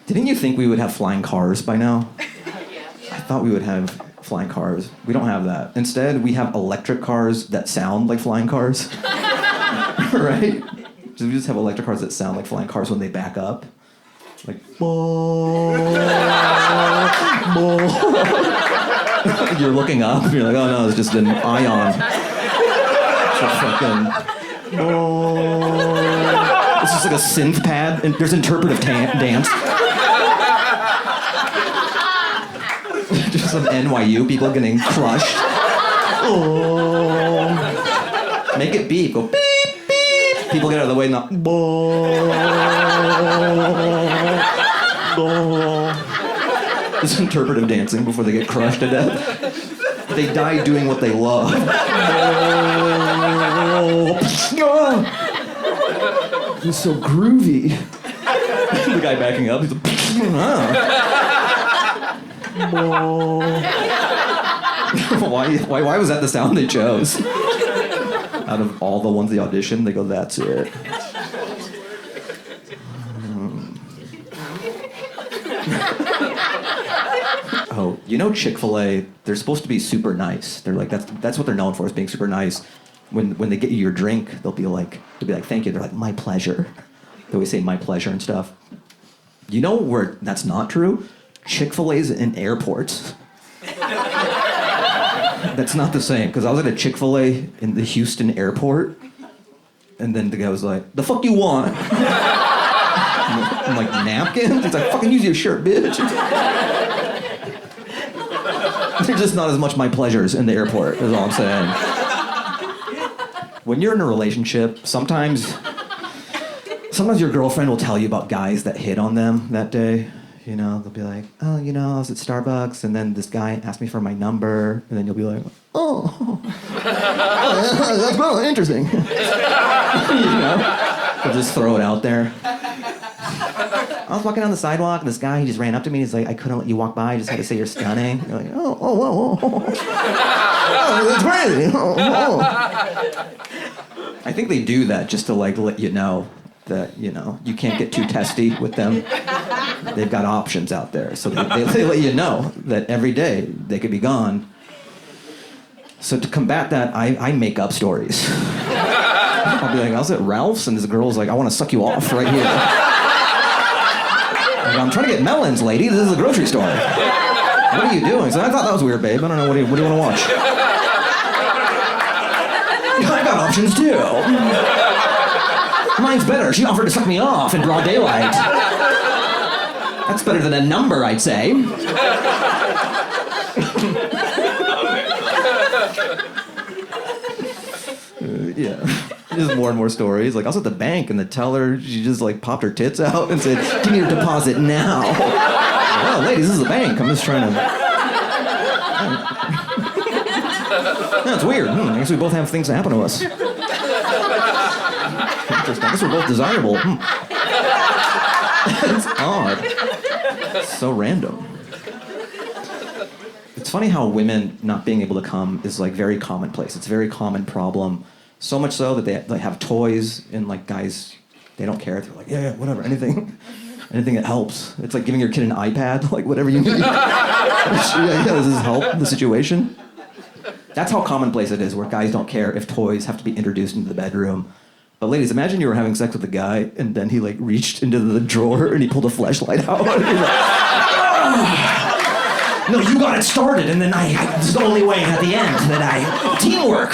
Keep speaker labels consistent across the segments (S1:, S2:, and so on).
S1: Didn't you think we would have flying cars by now? I thought we would have flying cars. We don't have that. Instead, we have electric cars that sound like flying cars. Right? We just have electric cars that sound like flying cars when they back up. Like, you're looking up, and you're like, oh no, it's just an ion. It's a fucking... It's just like a synth pad, and there's interpretive dance. Just some NYU people getting crushed. Oh. Make it beep. Go beep, beep. People get out of the way, not. It's interpretive dancing before they get crushed to death. They die doing what they love. It's so groovy. The guy backing up, he's like, why was that the sound they chose? Out of all the ones they auditioned, they go, that's it. Oh, you know Chick-fil-A, they're supposed to be super nice. They're like, that's what they're known for, is being super nice. When they get you your drink, they'll be like, thank you. They're like, my pleasure. They always say my pleasure and stuff. You know where that's not true? Chick-fil-A's in airports. That's not the same, because I was at a Chick-fil-A in the Houston airport, and then the guy was like, the fuck you want? I'm like, napkins? He's like, fucking use your shirt, bitch. There's just not as much my pleasures in the airport, is all I'm saying. When you're in a relationship, sometimes your girlfriend will tell you about guys that hit on them that day. You know, they'll be like, oh, you know, I was at Starbucks, and then this guy asked me for my number, and then you'll be like, oh, that's really interesting. You know, they'll just throw it out there. I was walking down the sidewalk, and this guy, he just ran up to me, he's like, I couldn't let you walk by, I just had to say you're stunning. You're like, oh, that's crazy. I think they do that just to, like, let you know that, you know, you can't get too testy with them. They've got options out there. So they let you know that every day they could be gone. So to combat that, I make up stories. I'll be like, I was at Ralph's, and this girl's like, I want to suck you off right here. Like, I'm trying to get melons, lady. This is a grocery store. What are you doing? So I thought that was weird, babe. I don't know. What do you want to watch? I got options, too. Mine's better. She offered to suck me off in broad daylight. That's better than a number, I'd say. Yeah. Just more and more stories. Like, I was at the bank, and the teller, she just, like, popped her tits out and said, give me your deposit now. Well, ladies, this is a bank. I'm just trying to... That's weird. I guess we both have things that happen to us. Interesting. I guess we're both desirable. It's odd. It's so random. It's funny how women not being able to come is, like, very commonplace. It's a very common problem. So much so that they have toys, and, like, guys, they don't care. They're like, yeah, whatever, anything that helps. It's like giving your kid an iPad, like, whatever you need. Yeah, does this help the situation? That's how commonplace it is, where guys don't care if toys have to be introduced into the bedroom. But ladies, imagine you were having sex with a guy, and then he, like, reached into the drawer and he pulled a fleshlight out. And you're like, oh. No, you got it started, and then this is the only way at the end that teamwork.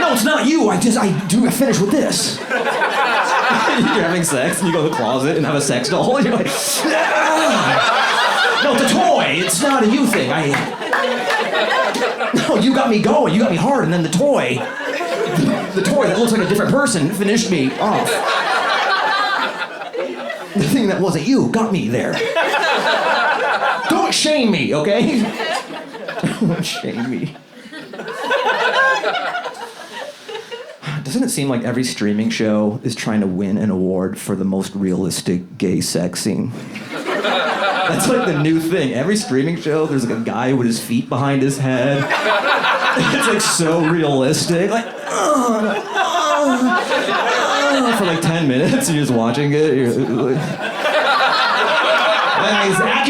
S1: No, it's not you. I finish with this. You're having sex, and you go to the closet and have a sex doll, and you're like, no, it's a toy. It's not a you thing. No, you got me going. You got me hard, and then the toy that looks like a different person finished me off. The thing that wasn't you got me there. Don't shame me, okay? Don't shame me. Doesn't it seem like every streaming show is trying to win an award for the most realistic gay sex scene? That's like the new thing. Every streaming show, there's like a guy with his feet behind his head. It's like so realistic. Like, for like 10 minutes, and you're just watching it. You're like,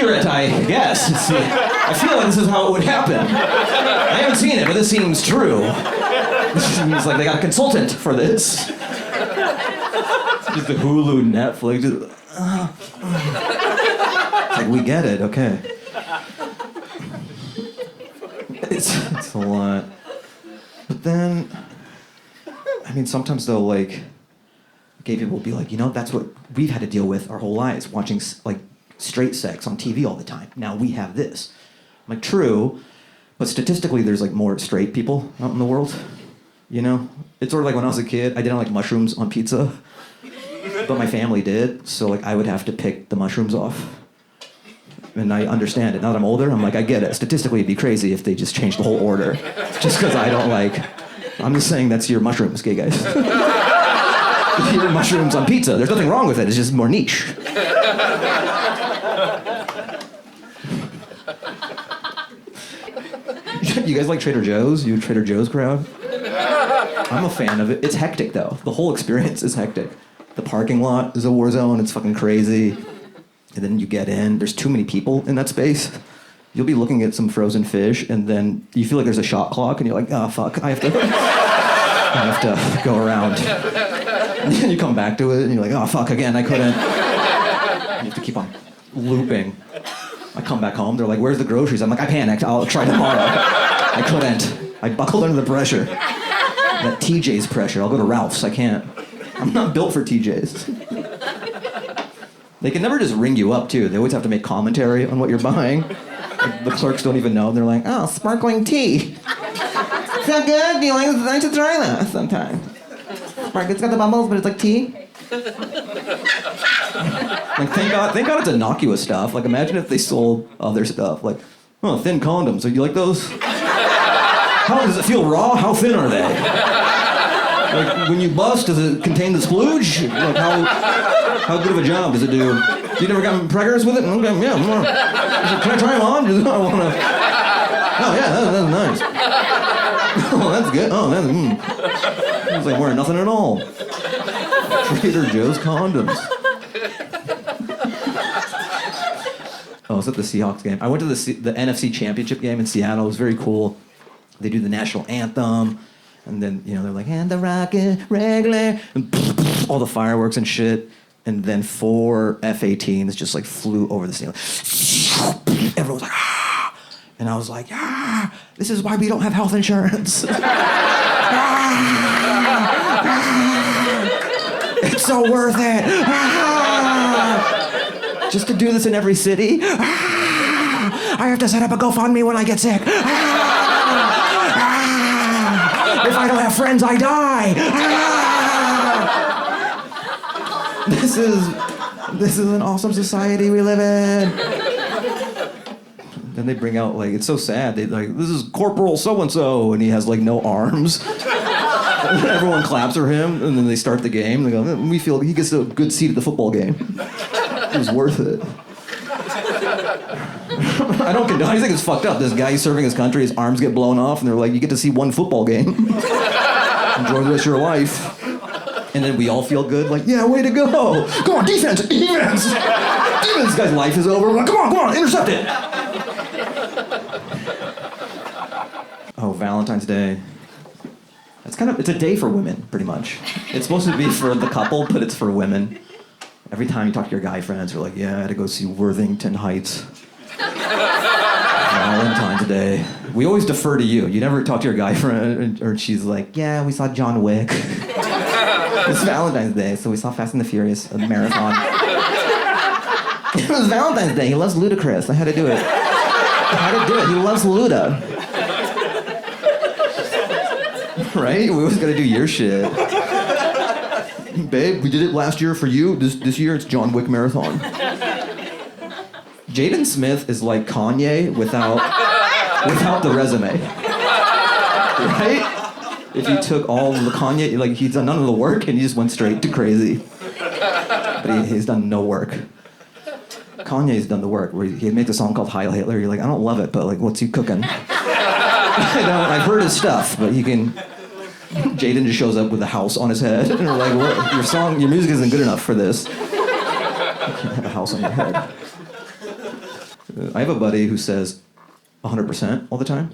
S1: accurate, I guess. See, I feel like this is how it would happen. I haven't seen it, but this seems true. This seems like they got a consultant for this. Just the Hulu, Netflix. It's like, we get it, okay. It's a lot. But then, I mean, sometimes though, like, gay people will be like, you know, that's what we've had to deal with our whole lives, watching, like, straight sex on TV all the time. Now we have this. I'm like, true, but statistically there's, like, more straight people out in the world, you know? It's sort of like when I was a kid, I didn't like mushrooms on pizza, but my family did, so, like, I would have to pick the mushrooms off. And I understand it. Now that I'm older, I'm like, I get it. Statistically, it'd be crazy if they just changed the whole order. Just because I don't like... I'm just saying that's your mushrooms, gay guys. Your mushrooms on pizza. There's nothing wrong with it. It's just more niche. You guys like Trader Joe's? You Trader Joe's crowd? I'm a fan of it. It's hectic, though. The whole experience is hectic. The parking lot is a war zone. It's fucking crazy. And then you get in, there's too many people in that space. You'll be looking at some frozen fish, and then you feel like there's a shot clock, and you're like, oh, fuck, I have to go around. And then you come back to it, and you're like, oh, fuck, again, I couldn't. You have to keep on looping. I come back home, they're like, where's the groceries? I'm like, I panicked, I'll try tomorrow. I couldn't. I buckled under the pressure. That TJ's pressure, I'll go to Ralph's, I can't. I'm not built for TJ's. They can never just ring you up, too. They always have to make commentary on what you're buying. Like, the clerks don't even know. They're like, oh, sparkling tea. Is that good? Do you like to try that sometime? It's got the bubbles, but it's like tea. Like, thank God it's innocuous stuff. Like, imagine if they sold other stuff. Like, oh, thin condoms. So you like those? How does it feel raw? How thin are they? Like, when you bust, does it contain the splooge? Like, how good of a job does it do? You never gotten preggers with it? Okay, yeah. Can I try them on? I want to... Oh, yeah, that's nice. Oh, that's good. Oh, that's... It's like wearing nothing at all. Trader Joe's condoms. Oh, I was at the Seahawks game. I went to the NFC Championship game in Seattle. It was very cool. They do the national anthem. And then, you know, they're like, and the rocket regular, and all the fireworks and shit. And then 4 F-18s just like flew over the ceiling. Everyone was like, ah! And I was like, ah! This is why we don't have health insurance. It's so worth it. Just to do this in every city. I have to set up a GoFundMe when I get sick. If I don't have friends, I die. This is an awesome society we live in. Then they bring out, like, it's so sad. They like, this is Corporal so-and-so, and he has, like, no arms. And everyone claps for him, and then they start the game. They go, we feel he gets a good seat at the football game. It was worth it. I don't condone. I think it's fucked up. This guy serving his country, his arms get blown off, and they're like, you get to see one football game. Enjoy the rest of your life. And then we all feel good, like, yeah, way to go. Come on, defense, defense. Defense, this guy's life is over. We're like, come on, intercept it. Oh, Valentine's Day. It's a day for women, pretty much. It's supposed to be for the couple, but it's for women. Every time you talk to your guy friends, you're like, yeah, I had to go see Worthington Heights. Valentine's Day. We always defer to you. You never talk to your guy friend, or she's like, yeah, we saw John Wick. It's Valentine's Day, so we saw Fast and the Furious, a marathon. It was Valentine's Day. He loves Ludacris. I had to do it. He loves Luda. Right? We always gotta do your shit. Babe, we did it last year for you. This year it's John Wick marathon. Jaden Smith is like Kanye without the resume. Right? If you took all the Kanye, like, he's done none of the work and he just went straight to crazy. But he's done no work. Kanye's done the work, where he makes a song called Heil Hitler. You're like, I don't love it, but like, what's he cooking? I've heard his stuff, but he can... Jaden just shows up with a house on his head, and we're like, what? Your music isn't good enough for this. You can't have a house on your head. I have a buddy who says 100% all the time.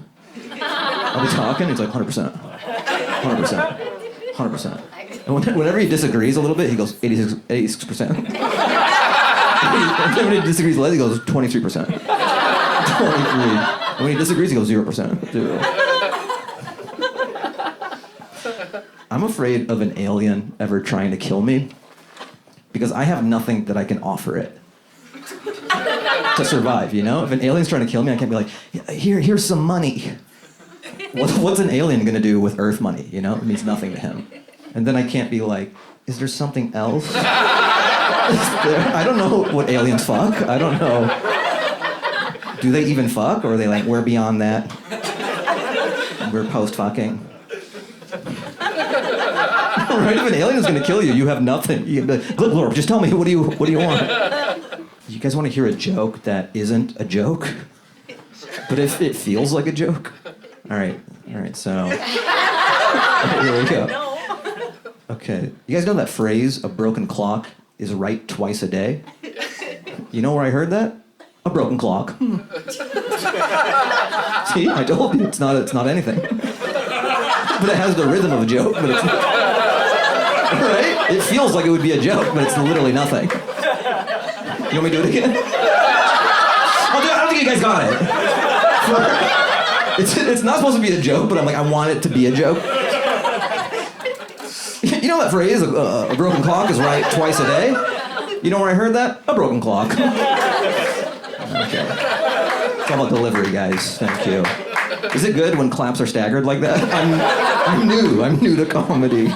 S1: I'll be talking, he's like 100%, 100%, 100%. And whenever he disagrees a little bit, he goes 86%. And then when he disagrees less, he goes 23%. 23. And when he disagrees, he goes 0%. 0. I'm afraid of an alien ever trying to kill me because I have nothing that I can offer it to survive, you know? If an alien's trying to kill me, I can't be like, here's some money. What's an alien gonna do with Earth money, you know? It means nothing to him. And then I can't be like, is there something else? I don't know what aliens fuck. I don't know. Do they even fuck? Or are they like, we're beyond that? We're post-fucking. Right? If an alien is gonna kill you, you have nothing. You can be like, good Lord, just tell me, what do you want? You guys wanna hear a joke that isn't a joke? But if it feels like a joke? All right, so. Here we go. Okay, you guys know that phrase, a broken clock is right twice a day? You know where I heard that? A broken clock. See, I told you, it's not anything. But it has the rhythm of a joke, but it's not. Right? It feels like it would be a joke, but it's literally nothing. You want me to do it again? I don't think you guys got it. It's not supposed to be a joke, but I'm like, I want it to be a joke. You know that phrase, a broken clock is right twice a day? You know where I heard that? A broken clock. Okay. It's all about delivery, guys. Thank you. Is it good when claps are staggered like that? I'm new to comedy.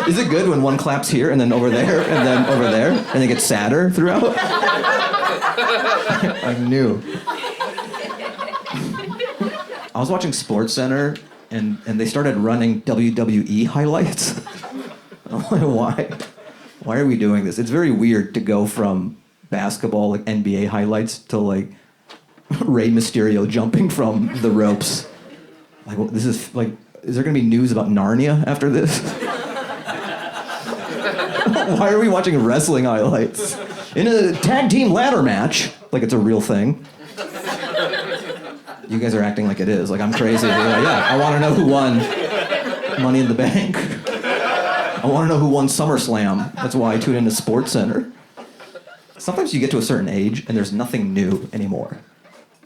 S1: Is it good when one claps here and then over there and then over there and it gets sadder throughout? I'm new. I was watching SportsCenter and they started running WWE highlights. I'm like, why? Why are we doing this? It's very weird to go from basketball, like NBA highlights, to like Rey Mysterio jumping from the ropes. Like, well, this is like, is there gonna be news about Narnia after this? Why are we watching wrestling highlights? In a tag team ladder match, like it's a real thing. You guys are acting like it is. Like I'm crazy. Like, yeah, I want to know who won Money in the Bank. I want to know who won SummerSlam. That's why I tune into SportsCenter. Sometimes you get to a certain age and there's nothing new anymore.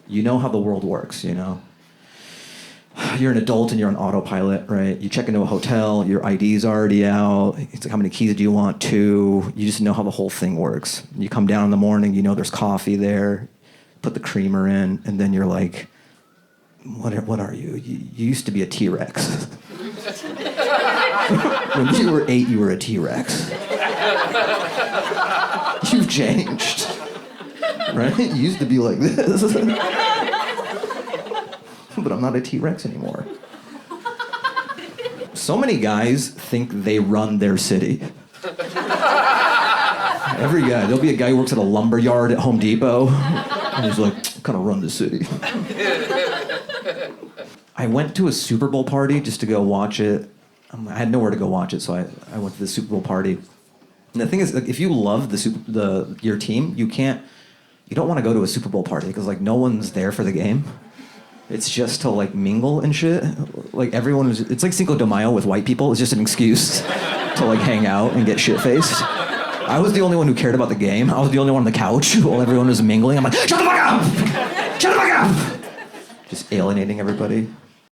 S1: You know how the world works, you know? You're an adult and you're on autopilot, right? You check into a hotel, your ID's already out. It's like, how many keys do you want? 2. You just know how the whole thing works. You come down in the morning, you know there's coffee there. Put the creamer in, and then you're like, what are you? You used to be a T-Rex. When you were 8, you were a T-Rex. You've changed. Right? You used to be like this. But I'm not a T-Rex anymore. So many guys think they run their city. Every guy. There'll be a guy who works at a lumber yard at Home Depot, and he's like, I kind of run the city. I went to a Super Bowl party just to go watch it. I had nowhere to go watch it, so I went to the Super Bowl party. And the thing is, like, if you love your team, you don't want to go to a Super Bowl party because like no one's there for the game. It's just to like mingle and shit. Like it's like Cinco de Mayo with white people. It's just an excuse to like hang out and get shit-faced. I was the only one who cared about the game. I was the only one on the couch while everyone was mingling. I'm like, shut the fuck up! Shut the fuck up! Just alienating everybody.